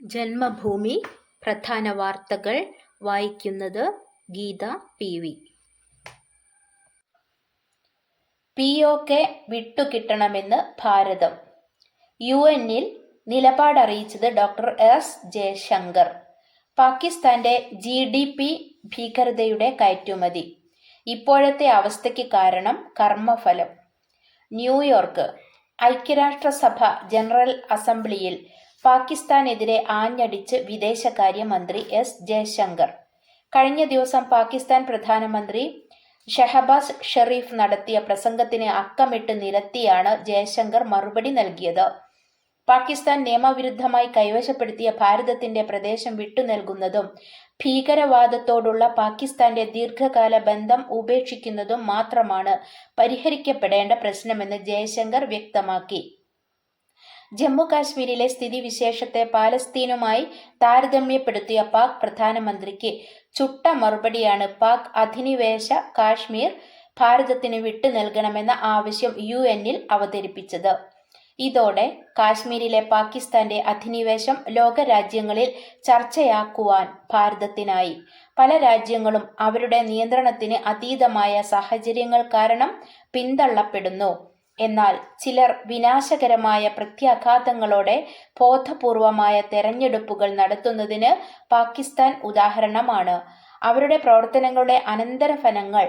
ജന്മഭൂമി പ്രധാന വാർത്തകൾ വായിക്കുന്നത് ഗീത പി.വി. POK വിട്ടുകിട്ടണമെന്ന് ഭാരതം. UN-ൽ നിലപാടറിയിച്ചത് ഡോക്ടർ എസ് ജയശങ്കർ. പാകിസ്ഥാന്റെ GDP ഭീകരതയുടെ കയറ്റുമതി. ഇപ്പോഴത്തെ അവസ്ഥയ്ക്ക് കാരണം കർമ്മഫലം. ന്യൂയോർക്ക്. ഐക്യരാഷ്ട്രസഭ ജനറൽ അസംബ്ലിയിൽ പാകിസ്ഥാനെതിരെ ആഞ്ഞടിച്ച് വിദേശകാര്യമന്ത്രി എസ് ജയശങ്കർ. കഴിഞ്ഞ ദിവസം പാകിസ്ഥാൻ പ്രധാനമന്ത്രി ഷഹബാസ് ഷെരീഫ് നടത്തിയ പ്രസംഗത്തിന് അക്കമിട്ട് നിരത്തിയാണ് ജയശങ്കർ മറുപടി നൽകിയത്. പാകിസ്ഥാൻ നിയമവിരുദ്ധമായി കൈവശപ്പെടുത്തിയ ഭാരതത്തിന്റെ പ്രദേശം വിട്ടുനൽകുന്നതും ഭീകരവാദത്തോടുള്ള പാകിസ്ഥാന്റെ ദീർഘകാല ബന്ധം ഉപേക്ഷിക്കുന്നതും മാത്രമാണ് പരിഹരിക്കപ്പെടേണ്ട പ്രശ്നമെന്ന് ജയശങ്കർ വ്യക്തമാക്കി. ജമ്മു കാശ്മീരിലെ സ്ഥിതിവിശേഷത്തെ പാലസ്തീനുമായി താരതമ്യപ്പെടുത്തിയ പാക് പ്രധാനമന്ത്രിക്ക് ചുട്ട മറുപടിയാണ് പാക് അധിനിവേശ കാശ്മീർ ഭാരതത്തിന് വിട്ടു നൽകണമെന്ന ആവശ്യം UN-ൽ അവതരിപ്പിച്ചത്. ഇതോടെ കാശ്മീരിലെ പാകിസ്ഥാന്റെ അധിനിവേശം ലോകരാജ്യങ്ങളിൽ ചർച്ചയാക്കുവാൻ ഭാരതത്തിനായി. പല രാജ്യങ്ങളും അവരുടെ നിയന്ത്രണത്തിന് അതീതമായ സാഹചര്യങ്ങൾ കാരണം പിന്തള്ളപ്പെടുന്നു. എന്നാൽ ചിലർ വിനാശകരമായ പ്രത്യാഘാതങ്ങളോടെ ബോധപൂർവമായ തെരഞ്ഞെടുപ്പുകൾ നടത്തുന്നതിന് പാകിസ്ഥാൻ ഉദാഹരണമാണ്. അവരുടെ പ്രവർത്തനങ്ങളുടെ അനന്തരഫലങ്ങൾ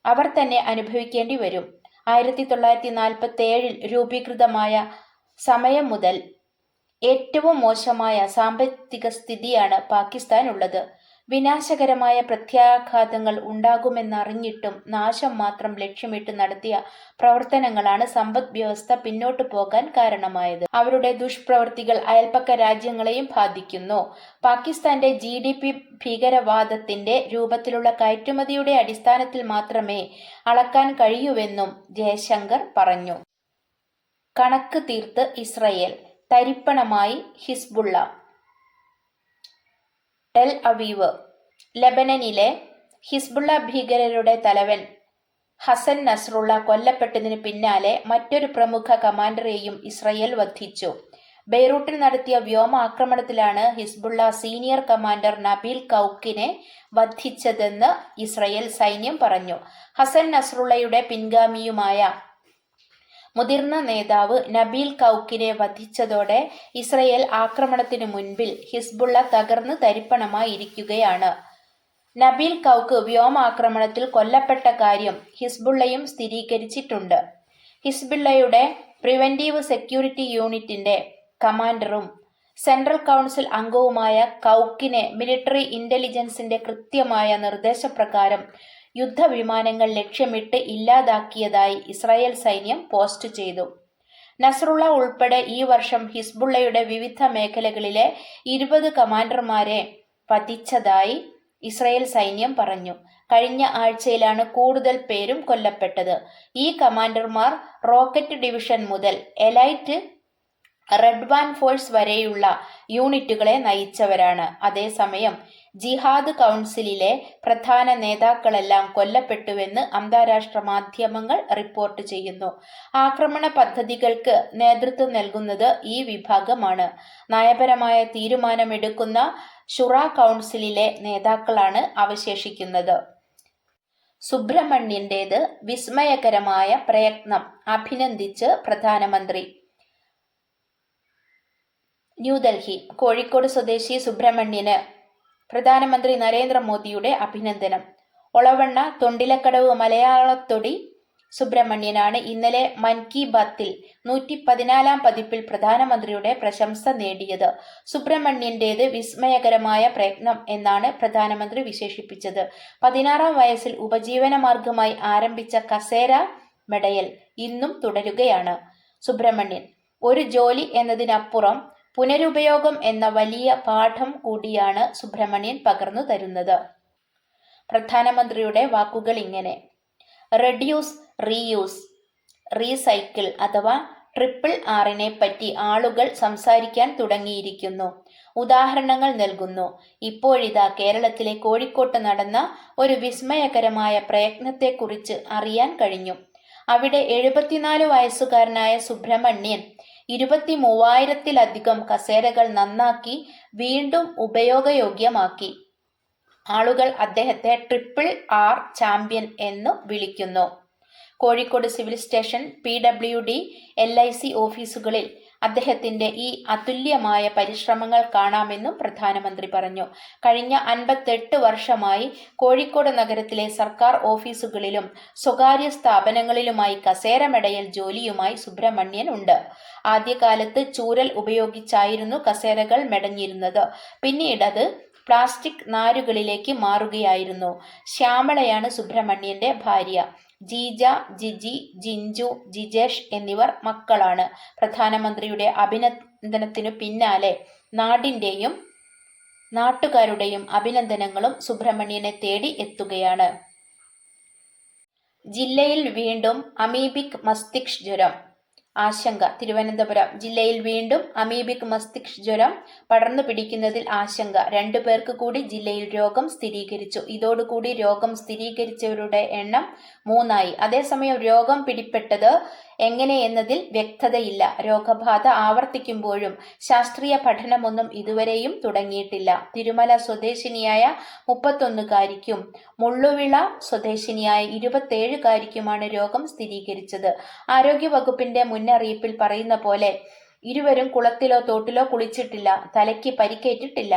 അവർ തന്നെ അനുഭവിക്കേണ്ടി വരും. 1947 രൂപീകൃതമായ സമയം മുതൽ ഏറ്റവും മോശമായ സാമ്പത്തിക സ്ഥിതിയാണ് പാകിസ്ഥാനുള്ളത്. വിനാശകരമായ പ്രത്യാഘാതങ്ങൾ ഉണ്ടാകുമെന്നറിഞ്ഞിട്ടും നാശം മാത്രം ലക്ഷ്യമിട്ട് നടത്തിയ പ്രവർത്തനങ്ങളാണ് സമ്പദ് വ്യവസ്ഥ പിന്നോട്ടു പോകാൻ കാരണമായത്. അവരുടെ ദുഷ്പ്രവൃത്തികൾ അയൽപക്ക രാജ്യങ്ങളെയും ബാധിക്കുന്നു. പാകിസ്ഥാന്റെ GDP ഭീകരവാദത്തിന്റെ രൂപത്തിലുള്ള കയറ്റുമതിയുടെ അടിസ്ഥാനത്തിൽ മാത്രമേ അളക്കാൻ കഴിയൂവെന്നും ജയശങ്കർ പറഞ്ഞു. കണക്ക് തീർത്ത് ഇസ്രയേൽ, തരിപ്പണമായി ഹിസ്ബുള്ള. Tel Aviv. ലെബനനിലെ ഹിസ്ബുള്ള ഭീകരരുടെ തലവൻ ഹസൻ നസ്രുള്ള കൊല്ലപ്പെട്ടതിന് പിന്നാലെ മറ്റൊരു പ്രമുഖ കമാൻഡറെയും ഇസ്രയേൽ വധിച്ചു. ബെയ്റൂട്ടിൽ നടത്തിയ വ്യോമാക്രമണത്തിലാണ് ഹിസ്ബുള്ള സീനിയർ കമാൻഡർ നബീൽ കൗക്കിനെ വധിച്ചതെന്ന് ഇസ്രയേൽ സൈന്യം പറഞ്ഞു. ഹസൻ നസ്രുള്ളയുടെ പിൻഗാമിയുമായ മുതിർന്ന നേതാവ് നബീൽ കൗക്കിനെ വധിച്ചതോടെ ഇസ്രയേൽ ആക്രമണത്തിനു മുൻപിൽ ഹിസ്ബുള്ള തകർന്ന് തരിപ്പണമായിരിക്കുകയാണ്. നബീൽ കൗക്ക് വ്യോമാക്രമണത്തിൽ കൊല്ലപ്പെട്ട കാര്യം ഹിസ്ബുള്ളയും സ്ഥിരീകരിച്ചിട്ടുണ്ട്. ഹിസ്ബുള്ളയുടെ പ്രിവന്റീവ് സെക്യൂരിറ്റി യൂണിറ്റിന്റെ കമാൻഡറും സെൻട്രൽ കൗൺസിൽ അംഗവുമായ കൗക്കിനെ മിലിറ്ററി ഇന്റലിജൻസിന്റെ കൃത്യമായ നിർദ്ദേശപ്രകാരം യുദ്ധവിമാനങ്ങൾ ലക്ഷ്യമിട്ട് ഇല്ലാതാക്കിയതായി ഇസ്രായേൽ സൈന്യം പോസ്റ്റ് ചെയ്തു. നസ്രുള്ള ഉൾപ്പെടെ ഈ വർഷം ഹിസ്ബുള്ളയുടെ വിവിധ മേഖലകളിലെ 20 കമാൻഡർമാരെ വധിച്ചതായി ഇസ്രായേൽ സൈന്യം പറഞ്ഞു. കഴിഞ്ഞ ആഴ്ചയിലാണ് കൂടുതൽ പേരും കൊല്ലപ്പെട്ടത്. ഈ കമാൻഡർമാർ റോക്കറ്റ് ഡിവിഷൻ മുതൽ എലൈറ്റ് റെഡ്വാൻ ഫോഴ്സ് വരെയുള്ള യൂണിറ്റുകളെ നയിച്ചവരാണ്. അതേസമയം ജിഹാദ് കൗൺസിലിലെ പ്രധാന നേതാക്കളെല്ലാം കൊല്ലപ്പെട്ടുവെന്ന് അന്താരാഷ്ട്ര മാധ്യമങ്ങൾ റിപ്പോർട്ട് ചെയ്യുന്നു. ആക്രമണ പദ്ധതികൾക്ക് നേതൃത്വം നൽകുന്നത് ഈ വിഭാഗമാണ്. നയപരമായ തീരുമാനമെടുക്കുന്ന ഷുറ കൗൺസിലിലെ നേതാക്കളാണ് അവശേഷിക്കുന്നത്. സുബ്രഹ്മണ്യന്റേത് വിസ്മയകരമായ പ്രയത്നം, അഭിനന്ദിച്ച് പ്രധാനമന്ത്രി. ന്യൂഡൽഹി. കോഴിക്കോട് സ്വദേശി സുബ്രഹ്മണ്യന് പ്രധാനമന്ത്രി നരേന്ദ്രമോദിയുടെ അഭിനന്ദനം. ഒളവണ്ണ തൊണ്ടിലക്കടവ് മലയാളത്തൊടി സുബ്രഹ്മണ്യനാണ് ഇന്നലെ മൻ കി ബാത്തിൽ 114-ാം പതിപ്പിൽ പ്രധാനമന്ത്രിയുടെ പ്രശംസ നേടിയത്. സുബ്രഹ്മണ്യന്റേത് വിസ്മയകരമായ പ്രയത്നം എന്നാണ് പ്രധാനമന്ത്രി വിശേഷിപ്പിച്ചത്. 16-ാം വയസ്സിൽ ഉപജീവനമാർഗമായി ആരംഭിച്ച കസേര മെടയൽ ഇന്നും തുടരുകയാണ്. സുബ്രഹ്മണ്യൻ ഒരു ജോലി എന്നതിനപ്പുറം പുനരുപയോഗം എന്ന വലിയ പാഠം കൂടിയാണ് സുബ്രഹ്മണ്യൻ പകർന്നു തരുന്നത്. പ്രധാനമന്ത്രിയുടെ വാക്കുകൾ ഇങ്ങനെ: റെഡ്യൂസ്, റീയൂസ്, റീസൈക്കിൾ അഥവാ RRR പറ്റി ആളുകൾ സംസാരിക്കാൻ തുടങ്ങിയിരിക്കുന്നു. ഉദാഹരണങ്ങൾ നൽകുന്നു. ഇപ്പോഴിതാ കേരളത്തിലെ കോഴിക്കോട്ട് നടന്ന ഒരു വിസ്മയകരമായ പ്രയത്നത്തെക്കുറിച്ച് അറിയാൻ കഴിഞ്ഞു. അവിടെ 74 വയസ്സുകാരനായ സുബ്രഹ്മണ്യൻ 23,000-ത്തിലധികം കസേരകൾ നന്നാക്കി വീണ്ടും ഉപയോഗയോഗ്യമാക്കി. ആളുകൾ അദ്ദേഹത്തെ RRR ചാമ്പ്യൻ എന്നു വിളിക്കുന്നു. Kozhikode civil station, PWD, LIC ഓഫീസുകളിൽ അദ്ദേഹത്തിന്റെ ഈ അതുല്യമായ പരിശ്രമങ്ങൾ കാണാമെന്നും പ്രധാനമന്ത്രി പറഞ്ഞു. കഴിഞ്ഞ 58 വർഷമായി കോഴിക്കോട് നഗരത്തിലെ സർക്കാർ ഓഫീസുകളിലും സ്വകാര്യ സ്ഥാപനങ്ങളിലുമായി കസേരമെടയൽ ജോലിയുമായി സുബ്രഹ്മണ്യൻ ഉണ്ട്. ആദ്യകാലത്ത് ചൂരൽ ഉപയോഗിച്ചായിരുന്നു കസേരകൾ മെടഞ്ഞിരുന്നത്. പിന്നീടത് പ്ലാസ്റ്റിക് നാരുകളിലേക്ക് മാറുകയായിരുന്നു. ശ്യാമളയാണ് സുബ്രഹ്മണ്യന്റെ ഭാര്യ. ജീജ, ജിജി, ജിഞ്ചു, ജിജേഷ് എന്നിവർ മക്കളാണ്. പ്രധാനമന്ത്രിയുടെ അഭിനന്ദനത്തിനു പിന്നാലെ നാടിന്റെയും നാട്ടുകാരുടെയും അഭിനന്ദനങ്ങളും സുബ്രഹ്മണ്യനെ തേടി എത്തുകയാണ്. ജില്ലയിൽ വീണ്ടും അമീബിക് മസ്തിഷ്ക ജ്വരം. ആശങ്ക. തിരുവനന്തപുരം ജില്ലയിൽ വീണ്ടും അമീബിക് മസ്തിഷ്ക ജ്വരം പടർന്നു പിടിക്കുന്നതിൽ ആശങ്ക. 2 പേർക്ക് കൂടി ജില്ലയിൽ രോഗം സ്ഥിരീകരിച്ചു. ഇതോടുകൂടി രോഗം സ്ഥിരീകരിച്ചവരുടെ എണ്ണം 3 ആയി. അതേസമയം രോഗം പിടിപെട്ടത് എങ്ങനെയെന്നതിൽ വ്യക്തതയില്ല. രോഗബാധ ആവർത്തിക്കുമ്പോഴും ശാസ്ത്രീയ പഠനമൊന്നും ഇതുവരെയും തുടങ്ങിയിട്ടില്ല. തിരുമല സ്വദേശിനിയായ 31-കാരിക്കും മുള്ളുവിള സ്വദേശിനിയായ 27-കാരിക്കുമാണ് രോഗം സ്ഥിരീകരിച്ചത്. ആരോഗ്യവകുപ്പിന്റെ മുന്നറിയിപ്പിൽ പറയുന്ന പോലെ ഇരുവരും കുളത്തിലോ തോട്ടിലോ കുളിച്ചിട്ടില്ല. തലയ്ക്ക് പരിക്കേറ്റിട്ടില്ല.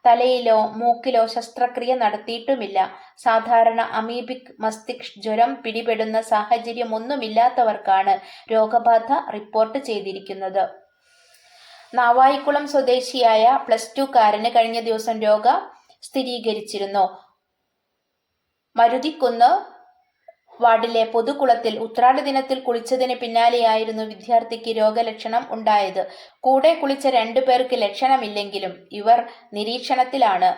തലയിലോ മൂക്കിലോ ശസ്ത്രക്രിയ നടത്തിയിട്ടുമില്ല. സാധാരണ അമീബിക് മസ്തിഷ്ക ജ്വരം പിടിപെടുന്ന സാഹചര്യമൊന്നുമില്ലാത്തവർക്കാണ് രോഗബാധ റിപ്പോർട്ട് ചെയ്തിരിക്കുന്നത്. നാവായിക്കുളം സ്വദേശിയായ +2-കാരന് കഴിഞ്ഞ ദിവസം രോഗം സ്ഥിരീകരിച്ചിരുന്നു. മരുതിക്കുന്ന് വാർഡിലെ പൊതുകുളത്തിൽ ഉത്രാട ദിനത്തിൽ കുളിച്ചതിന് പിന്നാലെയായിരുന്നു വിദ്യാർത്ഥിക്ക് രോഗലക്ഷണം ഉണ്ടായത്. കൂടെ കുളിച്ച 2 പേർക്ക് ലക്ഷണമില്ലെങ്കിലും ഇവർ നിരീക്ഷണത്തിലാണ്.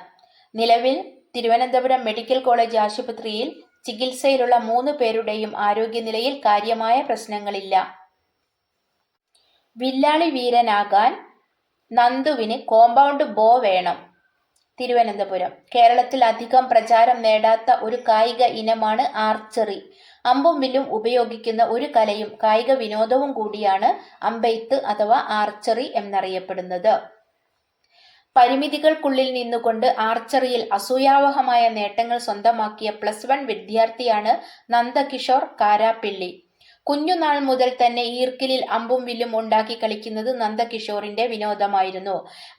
നിലവിൽ തിരുവനന്തപുരം മെഡിക്കൽ കോളേജ് ആശുപത്രിയിൽ ചികിത്സയിലുള്ള 3 പേരുടെയും ആരോഗ്യനിലയിൽ കാര്യമായ പ്രശ്നങ്ങളില്ല. വില്ലാളി വീരനാകാൻ നന്ദുവിന് കോമ്പൗണ്ട് ബോ വേണം. തിരുവനന്തപുരം. കേരളത്തിൽ അധികം പ്രചാരം നേടാത്ത ഒരു കായിക ഇനമാണ് ആർച്ചറി. അമ്പും വില്ലും ഉപയോഗിക്കുന്ന ഒരു കലയും കായിക വിനോദവും കൂടിയാണ് അമ്പെയ്ത്ത് അഥവാ ആർച്ചറി എന്നറിയപ്പെടുന്നത്. പരിമിതികൾക്കുള്ളിൽ നിന്നുകൊണ്ട് ആർച്ചറിയിൽ അസൂയാവഹമായ നേട്ടങ്ങൾ സ്വന്തമാക്കിയ +1 വിദ്യാർത്ഥിയാണ് നന്ദകിഷോർ കാരാപ്പിള്ളി. കുഞ്ഞുനാൾ മുതൽ തന്നെ ഈർക്കിലിൽ അമ്പും വില്ലും ഉണ്ടാക്കി കളിക്കുന്നത് നന്ദകിഷോറിന്റെ വിനോദമായിരുന്നു.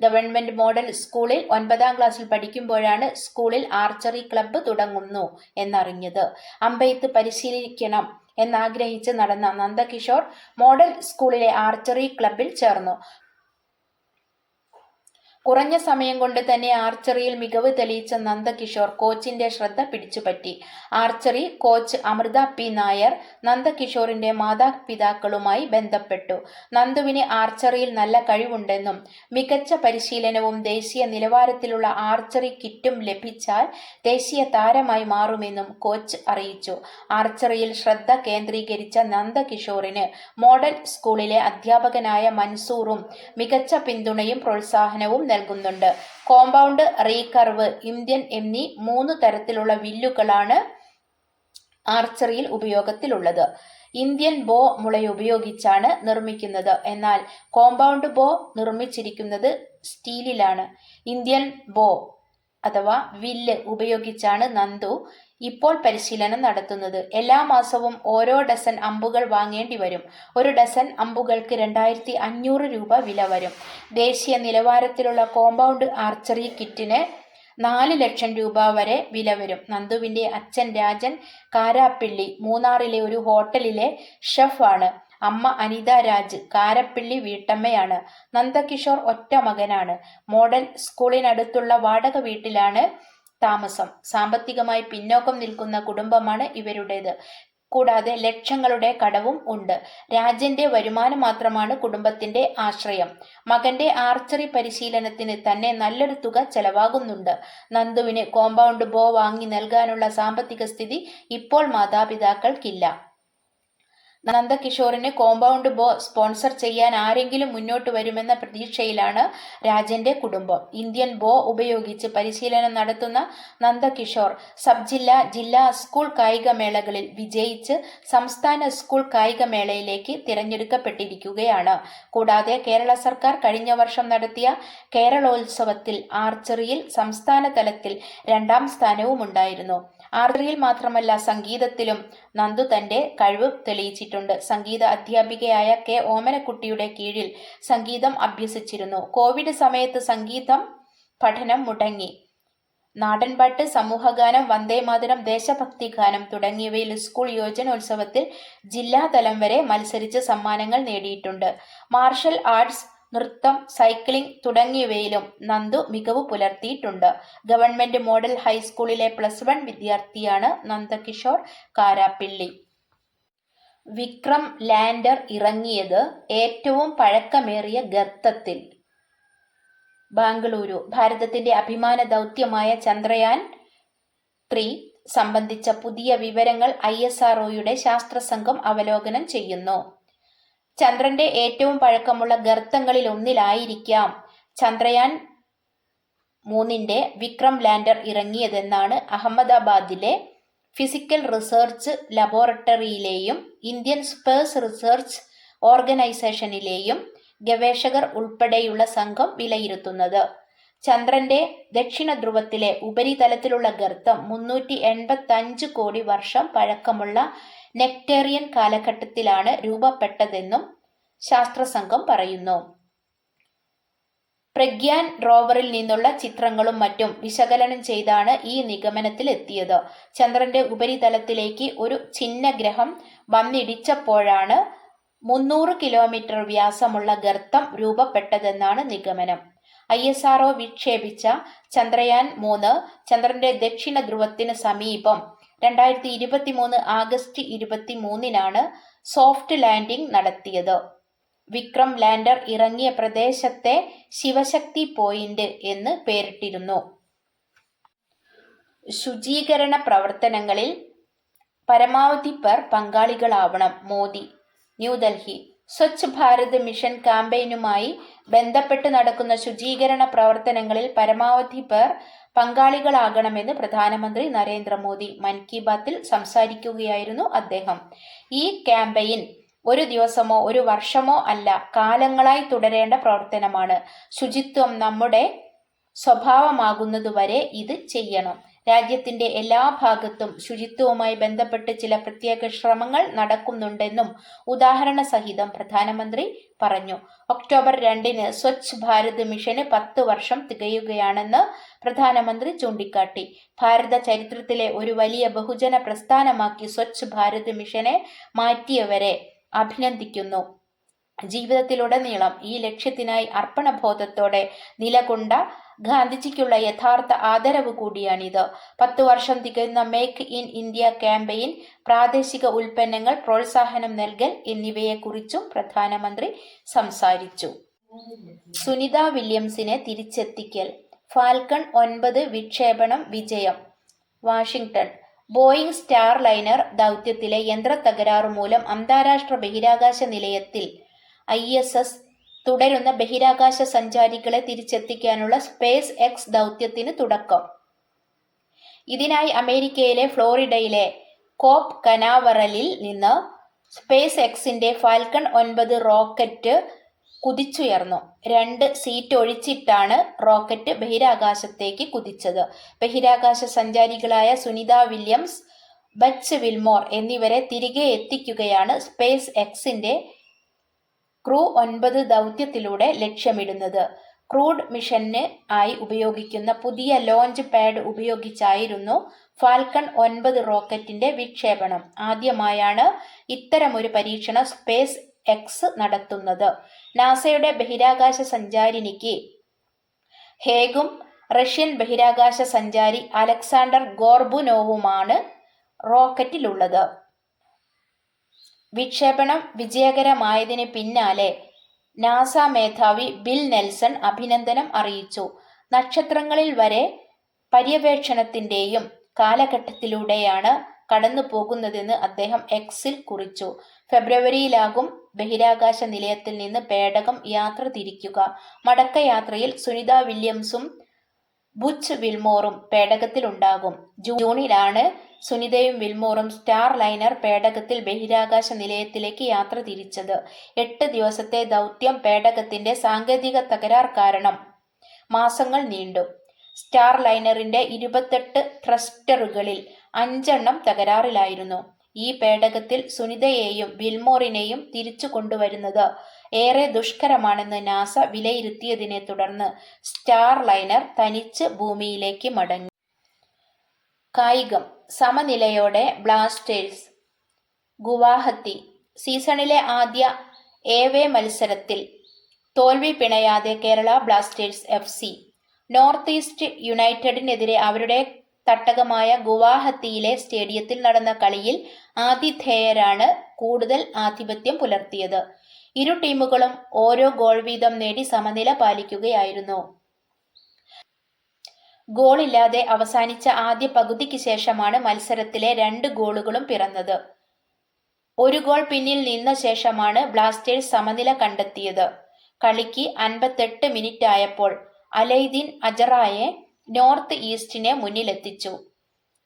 ഗവൺമെന്റ് മോഡൽ സ്കൂളിൽ 9ാം ക്ലാസ്സിൽ പഠിക്കുമ്പോഴാണ് സ്കൂളിൽ ആർച്ചറി ക്ലബ്ബ് തുടങ്ങുന്നു എന്നറിഞ്ഞത്. അമ്പെയ്ത്ത് പരിശീലിക്കണം എന്നാഗ്രഹിച്ച് നടന്ന നന്ദകിഷോർ മോഡൽ സ്കൂളിലെ ആർച്ചറി ക്ലബ്ബിൽ ചേർന്നു. കുറഞ്ഞ സമയം കൊണ്ട് തന്നെ ആർച്ചറിയിൽ മികവ് തെളിയിച്ച നന്ദകിഷോർ കോച്ചിന്റെ ശ്രദ്ധ പിടിച്ചുപറ്റി. Archery coach Amrutha P. Nair നന്ദകിഷോറിന്റെ മാതാപിതാക്കളുമായി ബന്ധപ്പെട്ടു. നന്ദുവിന് ആർച്ചറിയിൽ നല്ല കഴിവുണ്ടെന്നും മികച്ച പരിശീലനവും ദേശീയ നിലവാരത്തിലുള്ള ആർച്ചറി കിറ്റും ലഭിച്ചാൽ ദേശീയ താരമായി മാറുമെന്നും കോച്ച് അറിയിച്ചു. ആർച്ചറിയിൽ ശ്രദ്ധ കേന്ദ്രീകരിച്ച നന്ദകിഷോറിന് മോഡൽ സ്കൂളിലെ അധ്യാപകനായ മൻസൂറും മികച്ച പിന്തുണയും പ്രോത്സാഹനവും നൽകുന്നുണ്ട്. കോമ്പൗണ്ട്, റീകർവ്, ഇന്ത്യൻ എന്നീ 3 തരത്തിലുള്ള വില്ലുകളാണ് ആർച്ചറിയിൽ ഉപയോഗത്തിലുള്ളത്. ഇന്ത്യൻ ബോ മുളയുപയോഗിച്ചാണ് നിർമ്മിക്കുന്നത്. എന്നാൽ കോമ്പൗണ്ട് ബോ നിർമ്മിച്ചിരിക്കുന്നത് സ്റ്റീലിലാണ്. ഇന്ത്യൻ ബോ അഥവാ വില്ല് ഉപയോഗിച്ചാണ് നന്ദു ഇപ്പോൾ പരിശീലനം നടത്തുന്നത്. എല്ലാ മാസവും ഓരോ ഡസൻ അമ്പുകൾ വാങ്ങേണ്ടി വരും. ഒരു ഡസൻ അമ്പുകൾക്ക് 2500 രൂപ വില വരും. ദേശീയ നിലവാരത്തിലുള്ള കോമ്പൗണ്ട് ആർച്ചറി കിറ്റിന് 4 ലക്ഷം രൂപ വരെ വില വരും. നന്ദുവിന്റെ അച്ഛൻ രാജൻ കാരാപ്പിള്ളി മൂന്നാറിലെ ഒരു ഹോട്ടലിലെ ഷെഫ് ആണ്. അമ്മ അനിത രാജ് കാരപ്പിള്ളി വീട്ടമ്മയാണ്. നന്ദകിഷോർ ഒറ്റ മകനാണ്. മോഡൽ സ്കൂളിനടുത്തുള്ള വാടക വീട്ടിലാണ് താമസം. സാമ്പത്തികമായി പിന്നോക്കം നിൽക്കുന്ന കുടുംബമാണ് ഇവരുടേത്. കൂടാതെ ലക്ഷങ്ങളുടെ കടവും ഉണ്ട്. രാജന്റെ വരുമാനം മാത്രമാണ് കുടുംബത്തിന്റെ ആശ്രയം. മകന്റെ ആർച്ചറി പരിശീലനത്തിന് തന്നെ നല്ലൊരു തുക ചെലവാകുന്നുണ്ട്. നന്ദുവിന് കോമ്പൗണ്ട് ബോ വാങ്ങി നൽകാനുള്ള സാമ്പത്തിക സ്ഥിതി ഇപ്പോൾ മാതാപിതാക്കൾക്കില്ല. നന്ദകിഷോറിന് കോമ്പൗണ്ട് ബോ സ്പോൺസർ ചെയ്യാൻ ആരെങ്കിലും മുന്നോട്ട് വരുമെന്ന പ്രതീക്ഷയിലാണ് രാജന്റെ കുടുംബം. ഇന്ത്യൻ ബോ ഉപയോഗിച്ച് പരിശീലനം നടത്തുന്ന നന്ദകിഷോർ സബ് ജില്ലാ സ്കൂൾ കായികമേളകളിൽ വിജയിച്ച് സംസ്ഥാന സ്കൂൾ കായികമേളയിലേക്ക് തിരഞ്ഞെടുക്കപ്പെട്ടിരിക്കുകയാണ്. കൂടാതെ കേരള സർക്കാർ കഴിഞ്ഞ വർഷം നടത്തിയ കേരളോത്സവത്തിൽ ആർച്ചറിയിൽ സംസ്ഥാന തലത്തിൽ 2ാം സ്ഥാനവുമുണ്ടായിരുന്നു. ആർച്ചറിയിൽ മാത്രമല്ല, സംഗീതത്തിലും നന്ദു തന്റെ കഴിവ് തെളിയിച്ചിട്ടുണ്ട്. സംഗീത അധ്യാപികയായ കെ ഓമനക്കുട്ടിയുടെ കീഴിൽ സംഗീതം അഭ്യസിച്ചിരുന്നു. കോവിഡ് സമയത്ത് സംഗീതം പഠനം മുടങ്ങി. നാടൻപാട്ട്, സമൂഹഗാനം, വന്ദേമാതരം, ദേശഭക്തി ഗാനം തുടങ്ങിയവയിൽ സ്കൂൾ യുവജനോത്സവത്തിൽ ജില്ലാതലം വരെ മത്സരിച്ച് സമ്മാനങ്ങൾ നേടിയിട്ടുണ്ട്. മാർഷൽ ആർട്സ്, നൃത്തം, സൈക്ലിംഗ് തുടങ്ങിയവയിലും നന്ദു മികവ് പുലർത്തിയിട്ടുണ്ട്. ഗവൺമെന്റ് മോഡൽ ഹൈസ്കൂളിലെ +1 വിദ്യാർത്ഥിയാണ് നന്ദകിഷോർ കാരാപ്പിള്ളി. വിക്രം ലാൻഡർ ഇറങ്ങിയത് ഏറ്റവും പഴക്കമേറിയ ഗർത്തത്തിൽ. ബാംഗ്ലൂരു. ഭാരതത്തിന്റെ അഭിമാന ദൗത്യമായ ചന്ദ്രയാൻ 3 സംബന്ധിച്ച പുതിയ വിവരങ്ങൾ ISROയുടെ ശാസ്ത്രസംഘം അവലോകനം ചെയ്യുന്നു. ചന്ദ്രന്റെ ഏറ്റവും പഴക്കമുള്ള ഗർത്തങ്ങളിലൊന്നിലായിരിക്കാം ചന്ദ്രയാൻ 3ന്റെ വിക്രം ലാൻഡർ ഇറങ്ങിയതെന്നാണ് അഹമ്മദാബാദിലെ ഫിസിക്കൽ റിസർച്ച് ലബോറട്ടറിയിലെയും ഇന്ത്യൻ സ്പേസ് റിസർച്ച് ഓർഗനൈസേഷനിലെയും ഗവേഷകർ ഉൾപ്പെടെയുള്ള സംഘം വിലയിരുത്തുന്നത്. ചന്ദ്രന്റെ ദക്ഷിണ ധ്രുവത്തിലെ ഉപരിതലത്തിലുള്ള ഗർത്തം 385 കോടി വർഷം പഴക്കമുള്ള നെക്ടേറിയൻ കാലഘട്ടത്തിലാണ് രൂപപ്പെട്ടതെന്നും ശാസ്ത്രസംഘം പറയുന്നു. പ്രഗ്യാൻ റോവറിൽ നിന്നുള്ള ചിത്രങ്ങളും മറ്റും വിശകലനം ചെയ്താണ് ഈ നിഗമനത്തിലെത്തിയത്. ചന്ദ്രന്റെ ഉപരിതലത്തിലേക്ക് ഒരു ഛിന്നഗ്രഹം വന്നിടിച്ചപ്പോഴാണ് 300 കിലോമീറ്റർ വ്യാസമുള്ള ഗർത്തം രൂപപ്പെട്ടതെന്നാണ് നിഗമനം. ISRO വിക്ഷേപിച്ച ചന്ദ്രയാൻ 3 ചന്ദ്രന്റെ ദക്ഷിണ ധ്രുവത്തിന് സമീപം 2023 ആഗസ്റ്റ് 23-നാണ് സോഫ്റ്റ് ലാൻഡിംഗ് നടത്തിയത്. വിക്രം ലാൻഡർ ഇറങ്ങിയ പ്രദേശത്തെ ശിവശക്തി പോയിന്റ് എന്ന് പേരിട്ടിരുന്നു. ശുചീകരണ പ്രവർത്തനങ്ങളിൽ പരമാവധി പേർ പങ്കാളികളാവണം. മോദി. ന്യൂഡൽഹി. സ്വച്ഛ് ഭാരത് മിഷൻ ക്യാമ്പയിനുമായി ബന്ധപ്പെട്ട് നടക്കുന്ന ശുചീകരണ പ്രവർത്തനങ്ങളിൽ പരമാവധി പേർ പങ്കാളികളാകണമെന്ന് പ്രധാനമന്ത്രി നരേന്ദ്രമോദി. മൻ കി ബാത്തിൽ സംസാരിക്കുകയായിരുന്നു അദ്ദേഹം. ഈ ക്യാമ്പയിൻ ഒരു ദിവസമോ ഒരു വർഷമോ അല്ല, കാലങ്ങളായി തുടരേണ്ട പ്രവർത്തനമാണ്. ശുചിത്വം നമ്മുടെ സ്വഭാവമാകുന്നതുവരെ ഇത് ചെയ്യണം. രാജ്യത്തിന്റെ എല്ലാ ഭാഗത്തും ശുചിത്വവുമായി ബന്ധപ്പെട്ട് ചില പ്രത്യേക ശ്രമങ്ങൾ നടക്കുന്നുണ്ടെന്നും ഉദാഹരണ സഹിതം പ്രധാനമന്ത്രി പറഞ്ഞു. ഒക്ടോബർ 2-ന് സ്വച്ഛ് ഭാരത് മിഷന് 10 വർഷം തികയുകയാണെന്ന് പ്രധാനമന്ത്രി ചൂണ്ടിക്കാട്ടി. ഭാരത ചരിത്രത്തിലെ ഒരു വലിയ ബഹുജന പ്രസ്ഥാനമാക്കി സ്വച്ഛ് ഭാരത് മിഷനെ മാറ്റിയവരെ അഭിനന്ദിക്കുന്നു. ജീവിതത്തിലുടനീളം ഈ ലക്ഷ്യത്തിനായി അർപ്പണബോധത്തോടെ നിലകൊണ്ട ഗാന്ധിജിക്കുള്ള യഥാർത്ഥ ആദരവ് കൂടിയാണിത്. 10 വർഷം തികയുന്ന മേക്ക് ഇൻ ഇന്ത്യ ക്യാമ്പയിൻ, പ്രാദേശിക ഉൽപ്പന്നങ്ങൾ പ്രോത്സാഹനം നൽകൽ എന്നിവയെക്കുറിച്ചും പ്രധാനമന്ത്രി സംസാരിച്ചു. സുനിത വില്യംസിനെ തിരിച്ചെത്തിക്കൽ. ഫാൽക്കൺ 9 വിക്ഷേപണം വിജയം. വാഷിംഗ്ടൺ. ബോയിംഗ് സ്റ്റാർലൈനർ ദൗത്യത്തിലെ യന്ത്രത്തകരാറു മൂലം അന്താരാഷ്ട്ര ബഹിരാകാശ നിലയത്തിൽ ISS തുടരുന്ന ബഹിരാകാശ സഞ്ചാരികളെ തിരിച്ചെത്തിക്കാനുള്ള സ്പേസ് എക്സ് ദൗത്യത്തിന് തുടക്കം. ഇതിനായി അമേരിക്കയിലെ ഫ്ലോറിഡയിലെ കോപ്പ് കനാവറലിൽ നിന്ന് സ്പേസ് എക്സിന്റെ ഫാൽക്കൺ 9 റോക്കറ്റ് കുതിച്ചുയർന്നു. 2 സീറ്റ് ഒഴിച്ചിട്ടാണ് റോക്കറ്റ് ബഹിരാകാശത്തേക്ക് കുതിച്ചത്. ബഹിരാകാശ സഞ്ചാരികളായ സുനിത വില്യംസ്, ബച്ച് വിൽമോർ എന്നിവരെ തിരികെ എത്തിക്കുകയാണ് സ്പേസ് എക്സിന്റെ ക്രൂ 9 ദൗത്യത്തിലൂടെ ലക്ഷ്യമിടുന്നത്. ക്രൂഡ് മിഷന് ആയി ഉപയോഗിക്കുന്ന പുതിയ ലോഞ്ച് പാഡ് ഉപയോഗിച്ചായിരുന്നു ഫാൽക്കൺ 9 റോക്കറ്റിന്റെ വിക്ഷേപണം. ആദ്യമായാണ് ഇത്തരമൊരു പരീക്ഷണം സ്പേസ് എക്സ് നടത്തുന്നത്. നാസയുടെ ബഹിരാകാശ സഞ്ചാരിനിക്ക് ഹേഗും റഷ്യൻ ബഹിരാകാശ സഞ്ചാരി അലക്സാണ്ടർ ഗോർബുനോവുമാണ് റോക്കറ്റിലുള്ളത്. വിക്ഷേപണം വിജയകരമായതിന് പിന്നാലെ നാസ മേധാവി ബിൽ നെൽസൺ അഭിനന്ദനം അറിയിച്ചു. നക്ഷത്രങ്ങളിൽ വരെ പര്യവേക്ഷണത്തിന്റെയും കാലഘട്ടത്തിലൂടെയാണ് കടന്നു പോകുന്നതെന്ന് അദ്ദേഹം എക്സിൽ കുറിച്ചു. ഫെബ്രുവരിയിലാകും ബഹിരാകാശ നിലയത്തിൽ നിന്ന് പേടകം യാത്ര തിരിക്കുക. മടക്കയാത്രയിൽ സുനിത വില്യംസും ബുച്ച് വിൽമോറും പേടകത്തിലുണ്ടാകും. ജൂണിലാണ് സുനിതയും വിൽമോറും സ്റ്റാർ ലൈനർ പേടകത്തിൽ ബഹിരാകാശ നിലയത്തിലേക്ക് യാത്ര തിരിച്ചത്. 8 ദിവസത്തെ ദൗത്യം പേടകത്തിന്റെ സാങ്കേതിക തകരാർ കാരണം മാസങ്ങൾ നീണ്ടു. സ്റ്റാർ ലൈനറിന്റെ 28 ത്രസ്റ്ററുകളിൽ 5 തകരാറിലായിരുന്നു. ഈ പേടകത്തിൽ സുനിതയെയും വിൽമോറിനെയും തിരിച്ചു കൊണ്ടുവരുന്നത് ഏറെ ദുഷ്കരമാണെന്ന് നാസ വിലയിരുത്തിയതിനെ തുടർന്ന് സ്റ്റാർ ലൈനർ തനിച്ച് ഭൂമിയിലേക്ക് മടങ്ങി. കായികം. സമനിലയോടെ ബ്ലാസ്റ്റേഴ്സ് ഗുവാഹത്തി. സീസണിലെ ആദ്യ എവേ മത്സരത്തിൽ തോൽവി പിണയാതെ Kerala Blasters FC north east യുണൈറ്റഡിനെതിരെ അവരുടെ തട്ടകമായ ഗുവാഹത്തിയിലെ സ്റ്റേഡിയത്തിൽ നടന്ന കളിയിൽ ആതിഥേയരാണ് കൂടുതൽ ആധിപത്യം പുലർത്തിയത്. ഇരു ടീമുകളും ഓരോ ഗോൾ വീതം നേടി സമനില പാലിക്കുകയായിരുന്നു. ഗോളില്ലാതെ അവസാനിച്ച ആദ്യ പകുതിക്ക് ശേഷമാണ് മത്സരത്തിലെ 2 ഗോളുകളും പിറന്നത്. 1 ഗോൾ പിന്നിൽ നിന്ന ശേഷമാണ് ബ്ലാസ്റ്റേഴ്സ് സമനില കണ്ടെത്തിയത്. കളിക്ക് 58 മിനിറ്റായപ്പോൾ അലൈദീൻ അജറായെ നോർത്ത് ഈസ്റ്റിനെ മുന്നിലെത്തിച്ചു.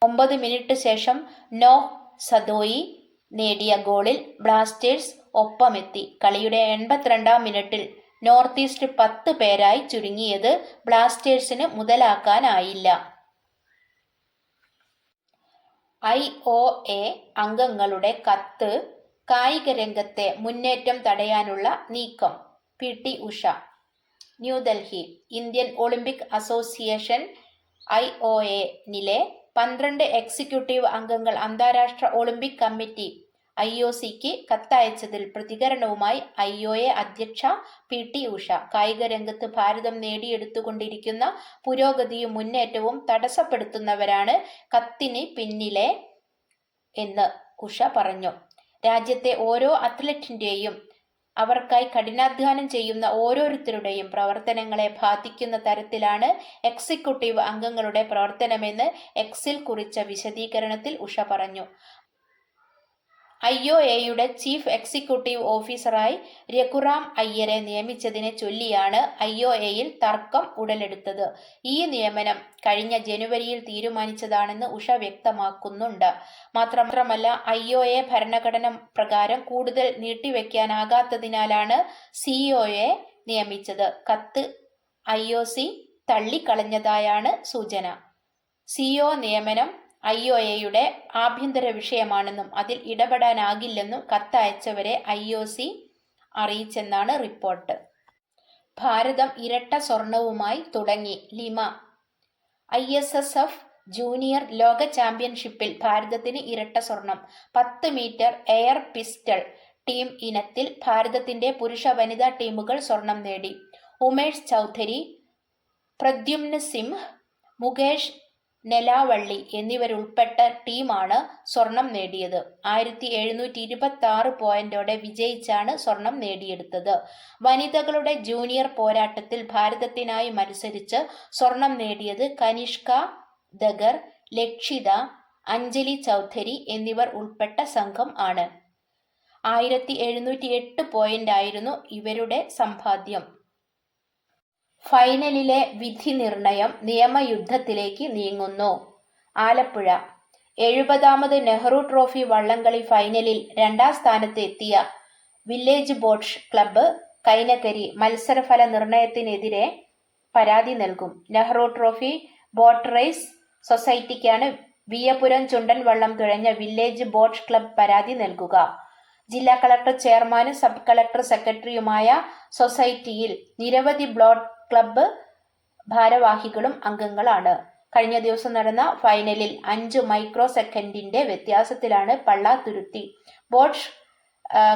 9 മിനിറ്റ് ശേഷം നോഹ് സദോയി നേടിയ ഗോളിൽ ബ്ലാസ്റ്റേഴ്സ് ഒപ്പമെത്തി. കളിയുടെ 82 മിനിറ്റിൽ നോർത്ത് ഈസ്റ്റ് 10 പേരായി ചുരുങ്ങിയത് ബ്ലാസ്റ്റേഴ്സിന് മുതലാക്കാനായില്ല. IOA അംഗങ്ങളുടെ കത്ത്. കായിക രംഗത്തെ മുന്നേറ്റം തടയാനുള്ള നീക്കം. PT Usha. New Delhi. Indian Olympic association IOA-നിലെ 12 എക്സിക്യൂട്ടീവ് അംഗങ്ങൾ അന്താരാഷ്ട്ര ഒളിമ്പിക് കമ്മിറ്റി IOC-ക്ക് കത്തയച്ചതിൽ പ്രതികരണവുമായി IOA അധ്യക്ഷ PT ഉഷ. കായിക രംഗത്ത് ഭാരതം നേടിയെടുത്തുകൊണ്ടിരിക്കുന്ന പുരോഗതിയും മുന്നേറ്റവും തടസ്സപ്പെടുത്തുന്നവരാണ് കത്തിന് പിന്നിലെ എന്ന് ഉഷ പറഞ്ഞു. രാജ്യത്തെ ഓരോ അത്ലറ്റിന്റെയും അവർക്കായി കഠിനാധ്വാനം ചെയ്യുന്ന ഓരോരുത്തരുടെയും പ്രവർത്തനങ്ങളെ ബാധിക്കുന്ന തരത്തിലാണ് എക്സിക്യൂട്ടീവ് അംഗങ്ങളുടെ പ്രവർത്തനമെന്ന് എക്സിൽ കുറിച്ച വിശദീകരണത്തിൽ ഉഷ പറഞ്ഞു. IOA-യുടെ ചീഫ് എക്സിക്യൂട്ടീവ് ഓഫീസറായി രഘുറാം അയ്യരെ നിയമിച്ചതിനെ ചൊല്ലിയാണ് IOA-യിൽ തർക്കം ഉടലെടുത്തത്. ഈ നിയമനം കഴിഞ്ഞ ജനുവരിയിൽ തീരുമാനിച്ചതാണെന്ന് ഉഷ വ്യക്തമാക്കുന്നുണ്ട്. മാത്രമല്ല IOA ഭരണഘടന പ്രകാരം കൂടുതൽ നീട്ടിവെക്കാനാകാത്തതിനാലാണ് CEO-യെ നിയമിച്ചത്. കത്ത് IOC തള്ളിക്കളഞ്ഞതായാണ് സൂചന. CEO നിയമനം IOA-യുടെ ആഭ്യന്തര വിഷയമാണെന്നും അതിൽ ഇടപെടാനാകില്ലെന്നും കത്തയച്ചവരെ IOC അറിയിച്ചെന്നാണ് റിപ്പോർട്ട്. ഭാരതം ഇരട്ട സ്വർണവുമായി തുടങ്ങി. ലിമ. ISSF ജൂനിയർ ലോക ചാമ്പ്യൻഷിപ്പിൽ ഭാരതത്തിന് ഇരട്ട സ്വർണം. 10 മീറ്റർ എയർ പിസ്റ്റൾ ടീം ഇനത്തിൽ ഭാരതത്തിന്റെ പുരുഷ വനിതാ ടീമുകൾ സ്വർണം നേടി. ഉമേഷ് ചൗധരി, പ്രദ്യുമ്ന സിംഹ്, മുകേഷ് നെലാവള്ളി എന്നിവരുൾപ്പെട്ട ടീമാണ് സ്വർണം നേടിയത്. 1726 പോയിന്റോടെ വിജയിച്ചാണ് സ്വർണം നേടിയെടുത്തത്. വനിതകളുടെ ജൂനിയർ പോരാട്ടത്തിൽ ഭാരതത്തിനായി മത്സരിച്ച് സ്വർണം നേടിയത് കനിഷ്ക ദഗർ, ലക്ഷിത, അഞ്ജലി ചൗധരി എന്നിവർ ഉൾപ്പെട്ട സംഘം ആണ്. 1708 പോയിന്റായിരുന്നു ഇവരുടെ സമ്പാദ്യം. ഫൈനലിലെ വിധി നിർണയം നിയമയുദ്ധത്തിലേക്ക് നീങ്ങുന്നു. ആലപ്പുഴ. 70ാമത് നെഹ്റു ട്രോഫി വള്ളംകളി ഫൈനലിൽ 2ാം സ്ഥാനത്ത് എത്തിയ വില്ലേജ് ബോട്ട് ക്ലബ്ബ് കൈനകരി മത്സരഫല നിർണയത്തിനെതിരെ പരാതി നൽകും. നെഹ്റു ട്രോഫി ബോട്ട് റേസ് സൊസൈറ്റിക്കാണ് വിയപുരം ചുണ്ടൻ വള്ളം തുഴഞ്ഞ വില്ലേജ് ബോട്ട് ക്ലബ്ബ് പരാതി നൽകുക. ജില്ലാ കളക്ടർ ചെയർമാനും സബ് കളക്ടർ സെക്രട്ടറിയുമായ സൊസൈറ്റിയിൽ നിരവധി ബോട്ട് ക്ലബ്ബ് ഭാരവാഹികളും അംഗങ്ങളാണ്. കഴിഞ്ഞ ദിവസം നടന്ന ഫൈനലിൽ 5 മൈക്രോ സെക്കൻഡിന്റെ വ്യത്യാസത്തിലാണ് പള്ളാത്തുരുത്തി ബോട്ട്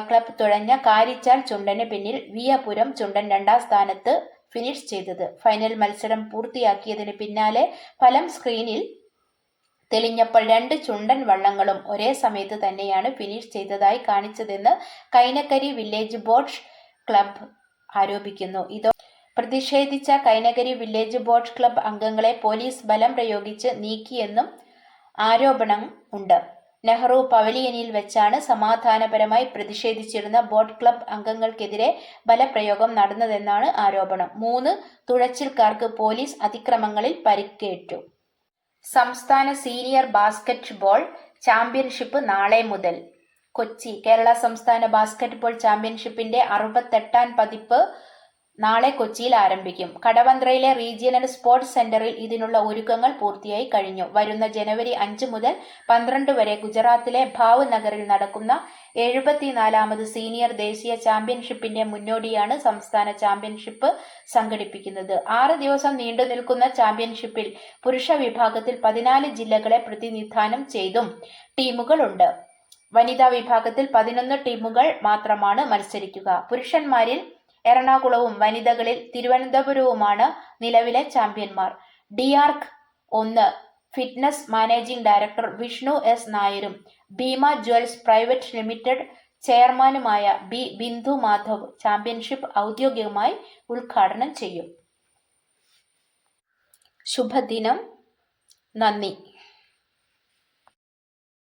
ക്ലബ്ബ് തുഴഞ്ഞ കാരിച്ചാൽ ചുണ്ടന് പിന്നിൽ വിയപുരം ചുണ്ടൻ 2ാം സ്ഥാനത്ത് ഫിനിഷ് ചെയ്തത്. ഫൈനൽ മത്സരം പൂർത്തിയാക്കിയതിന് പിന്നാലെ ഫലം സ്ക്രീനിൽ തെളിഞ്ഞപ്പോൾ 2 ചുണ്ടൻ വള്ളങ്ങളും ഒരേ സമയത്ത് തന്നെയാണ് ഫിനിഷ് ചെയ്തതായി കാണിച്ചതെന്ന് കൈനകരി വില്ലേജ് ബോട്ട് ക്ലബ്ബ് ആരോപിക്കുന്നു. പ്രതിഷേധിച്ച കൈനകരി വില്ലേജ് ബോട്ട് ക്ലബ്ബ് അംഗങ്ങളെ പോലീസ് ബലം പ്രയോഗിച്ച് നീക്കിയെന്നും ആരോപണം ഉണ്ട്. നെഹ്റു പവലിയനിൽ വെച്ചാണ് സമാധാനപരമായി പ്രതിഷേധിച്ചിരുന്ന ബോട്ട് ക്ലബ് അംഗങ്ങൾക്കെതിരെ ബലപ്രയോഗം നടന്നതെന്നാണ് ആരോപണം. 3 തുഴച്ചിൽക്കാർക്ക് പോലീസ് അതിക്രമങ്ങളിൽ പരിക്കേറ്റു. സംസ്ഥാന സീനിയർ ബാസ്കറ്റ് ബോൾ ചാമ്പ്യൻഷിപ്പ് നാളെ മുതൽ. കൊച്ചി. കേരള സംസ്ഥാന ബാസ്കറ്റ് ബോൾ ചാമ്പ്യൻഷിപ്പിന്റെ 68ാം പതിപ്പ് നാളെ കൊച്ചിയിൽ ആരംഭിക്കും. കടവന്ത്രയിലെ റീജിയണൽ സ്പോർട്സ് സെന്ററിൽ ഇതിനുള്ള ഒരുക്കങ്ങൾ പൂർത്തിയായി കഴിഞ്ഞു. വരുന്ന ജനുവരി 5 മുതൽ 12 വരെ ഗുജറാത്തിലെ ഭാവ്നഗറിൽ നടക്കുന്ന 74ാമത് സീനിയർ ദേശീയ ചാമ്പ്യൻഷിപ്പിന്റെ മുന്നോടിയാണ് സംസ്ഥാന ചാമ്പ്യൻഷിപ്പ് സംഘടിപ്പിക്കുന്നത്. 6 ദിവസം നീണ്ടുനിൽക്കുന്ന ചാമ്പ്യൻഷിപ്പിൽ പുരുഷ വിഭാഗത്തിൽ 14 ജില്ലകളെ പ്രതിനിധാനം ചെയ്തും ടീമുകളുണ്ട്. വനിതാ വിഭാഗത്തിൽ 11 ടീമുകൾ മാത്രമാണ് മത്സരിക്കുക. പുരുഷന്മാരിൽ എറണാകുളവും വനിതകളിൽ തിരുവനന്തപുരവുമാണ് നിലവിലെ ചാമ്പ്യന്മാർ. ഡിആർക്ക് 1 fitness managing director Vishnu S നായരും ഭീമ ജ്വൽസ് പ്രൈവറ്റ് ലിമിറ്റഡ് ചെയർമാനുമായ ബിന്ദു മാധവ് ചാമ്പ്യൻഷിപ്പ് ഔദ്യോഗികമായി ഉദ്ഘാടനം ചെയ്യും. ശുഭദിനം. നന്ദി.